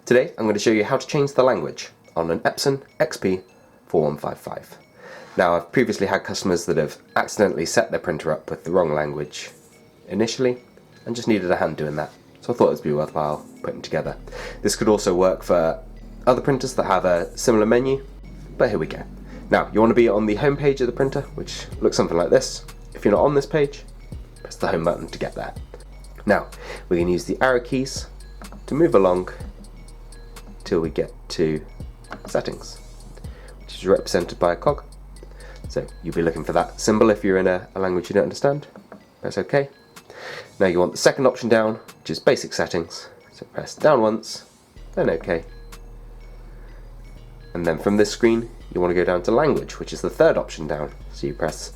Today I'm going to show you how to change the language on an Epson XP-4155. Now, I've previously had customers that have accidentally set their printer up with the wrong language initially and just needed a hand doing that, so I thought it would be worthwhile putting together. This could also work for other printers that have a similar menu, but here we go. Now, you want to be on the home page of the printer, which looks something like this. If you're not on this page, press the home button to get there. Now, we can use the arrow keys to move along till we get to settings, which is represented by a cog. So you'll be looking for that symbol if you're in a language you don't understand. Press OK. Now you want the second option down, which is basic settings. So press down once, then OK. And then from this screen, you want to go down to language, which is the third option down. So you press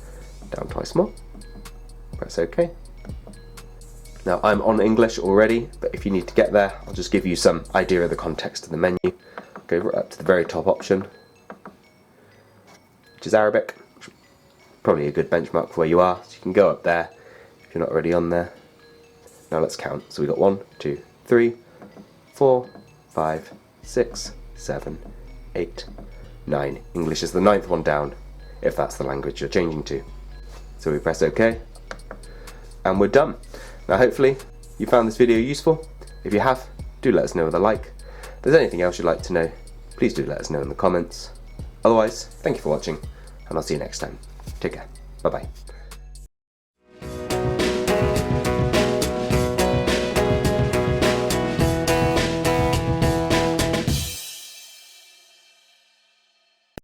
down twice more, press OK. Now I'm on English already, but if you need to get there, I'll just give you some idea of the context of the menu. Go right up to the very top option, which is Arabic. Probably a good benchmark for where you are, so you can go up there if you're not already on there. Now let's count. So we got 1, 2, 3, 4, 5, 6, 7, 8, 9. English is the 9th one down, if that's the language you're changing to. So we press OK, and we're done. Now hopefully you found this video useful. If you have, do let us know with a like. If there's anything else you'd like to know, please do let us know in the comments. Otherwise, thank you for watching, and I'll see you next time. Take care. Bye bye.